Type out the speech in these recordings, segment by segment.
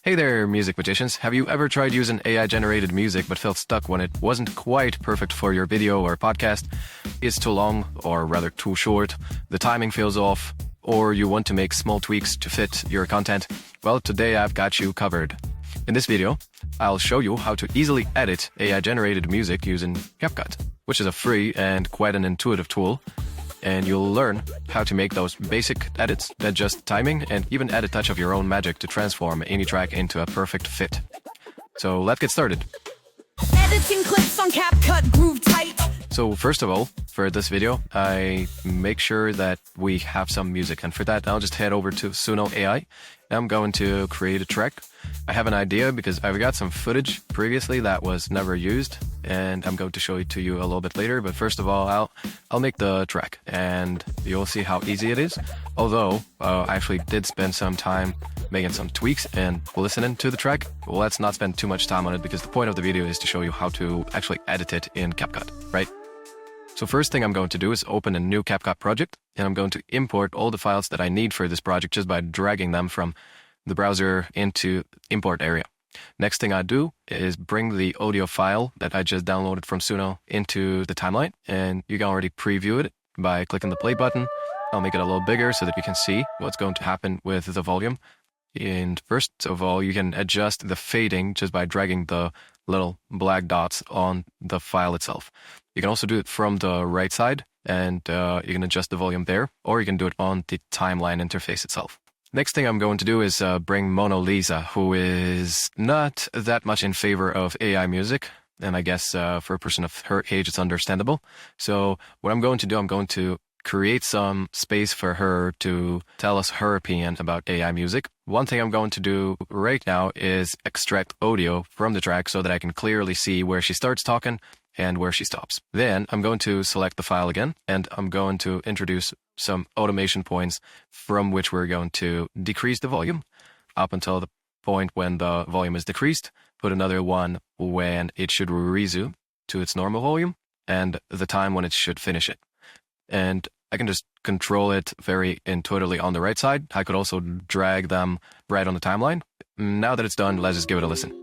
Hey there, music magicians. Have you ever tried using AI-generated music but felt stuck when it wasn't quite perfect for your video or podcast? It's too long, or rather too short, the timing feels off, or you want to make small tweaks to fit your content? Well, today I've got you covered. In this video, I'll show you how to easily edit AI-generated music using CapCut, which is a free and quite an intuitive tool. And you'll learn how to make those basic edits, adjust timing, and even add a touch of your own magic to transform any track into a perfect fit. So let's get started. Editing clips on CapCut groove tight. So first of all, for this video, I make sure that we have some music. And for that, I'll just head over to Suno AI. I'm going to create a track. I have an idea because I've got some footage previously that was never used, and I'm going to show it to you a little bit later. But first of all, I'll make the track, and you'll see how easy it is. Although I actually did spend some time making some tweaks and listening to the track. Well, let's not spend too much time on it because the point of the video is to show you how to actually edit it in CapCut, right? So first thing I'm going to do is open a new CapCut project, and I'm going to import all the files that I need for this project just by dragging them from the browser into import area. Next thing I do is bring the audio file that I just downloaded from Suno into the timeline, and you can already preview it by clicking the play button. I'll make it a little bigger so that you can see what's going to happen with the volume. And first of all, you can adjust the fading just by dragging the little black dots on the file itself. You can also do it from the right side, and you can adjust the volume there, or you can do it on the timeline interface itself. Next thing I'm going to do is bring Mona Lisa, who is not that much in favor of AI music, and I guess for a person of her age, it's understandable. So what I'm going to do, I'm going to create some space for her to tell us her opinion about AI music. One thing I'm going to do right now is extract audio from the track so that I can clearly see where she starts talking and where she stops. Then I'm going to select the file again, and I'm going to introduce some automation points from which we're going to decrease the volume up until the point when the volume is decreased, put another one when it should resume to its normal volume, and the time when it should finish it. And I can just control it very intuitively on the right side. I could also drag them right on the timeline. Now that it's done, let's just give it a listen.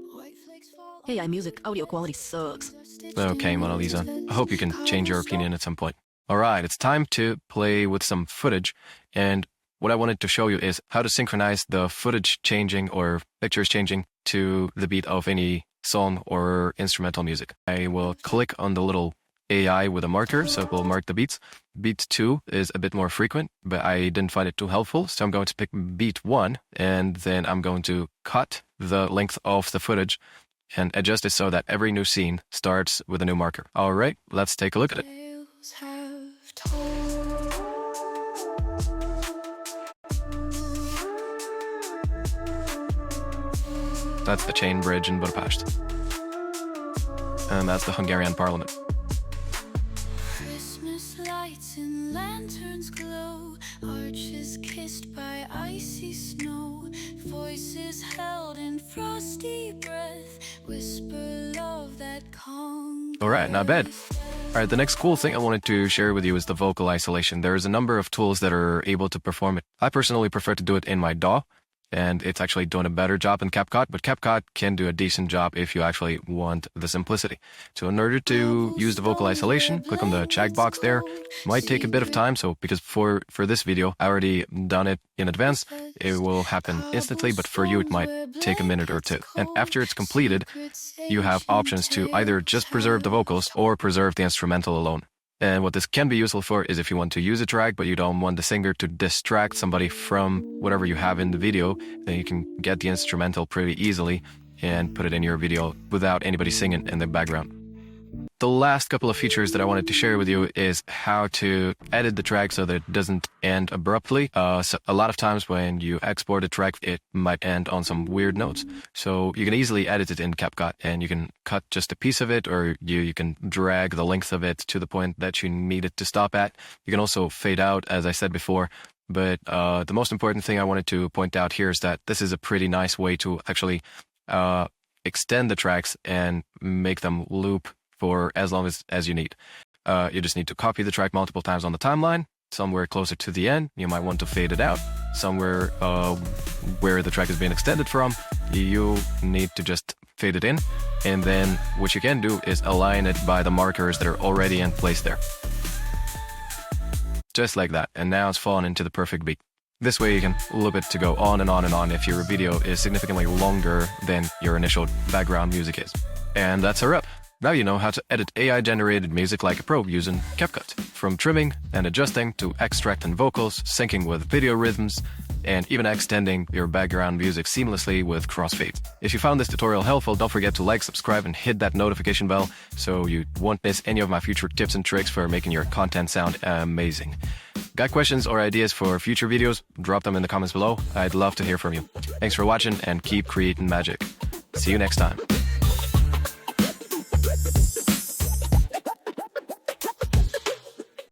AI music audio quality sucks. Okay, Mona Lisa, I hope you can change your opinion at some point. All right, it's time to play with some footage. And what I wanted to show you is how to synchronize the footage changing or pictures changing to the beat of any song or instrumental music. I will click on the little AI with a marker, so it will mark the beats. Beat 2 is a bit more frequent, but I didn't find it too helpful. So I'm going to pick beat 1, and then I'm going to cut the length of the footage and adjust it so that every new scene starts with a new marker. All right, let's take a look at it. That's the chain bridge in Budapest. And that's the Hungarian parliament. Christmas lights and lanterns glow, arches kissed by icy snow, voices held in frosty breath, whisper love that conquers. All right, not bad. All right, the next cool thing I wanted to share with you is the vocal isolation. There's a number of tools that are able to perform it. I personally prefer to do it in my DAW, and it's actually doing a better job than CapCut, but CapCut can do a decent job if you actually want the simplicity. So in order to use the vocal isolation, click on the checkbox there. Might take a bit of time, so because for this video, I already done it in advance, it will happen instantly, but for you, it might take a minute or two. And after it's completed, you have options to either just preserve the vocals or preserve the instrumental alone. And what this can be useful for is if you want to use a track, but you don't want the singer to distract somebody from whatever you have in the video, then you can get the instrumental pretty easily and put it in your video without anybody singing in the background. The last couple of features that I wanted to share with you is how to edit the track so that it doesn't end abruptly. So a lot of times when you export a track, it might end on some weird notes. So you can easily edit it in CapCut, and you can cut just a piece of it, or you can drag the length of it to the point that you need it to stop at. You can also fade out, as I said before. But the most important thing I wanted to point out here is that this is a pretty nice way to actually extend the tracks and make them loop for as long as you need. You just need to copy the track multiple times on the timeline, somewhere closer to the end, you might want to fade it out. Somewhere where the track is being extended from, you need to just fade it in. And then what you can do is align it by the markers that are already in place there. Just like that. And now it's fallen into the perfect beat. This way you can loop it to go on and on and on if your video is significantly longer than your initial background music is. And that's a wrap. Now you know how to edit AI-generated music like a pro using CapCut. From trimming and adjusting to extracting vocals, syncing with video rhythms, and even extending your background music seamlessly with crossfades. If you found this tutorial helpful, don't forget to like, subscribe, and hit that notification bell so you won't miss any of my future tips and tricks for making your content sound amazing. Got questions or ideas for future videos? Drop them in the comments below. I'd love to hear from you. Thanks for watching and keep creating magic. See you next time.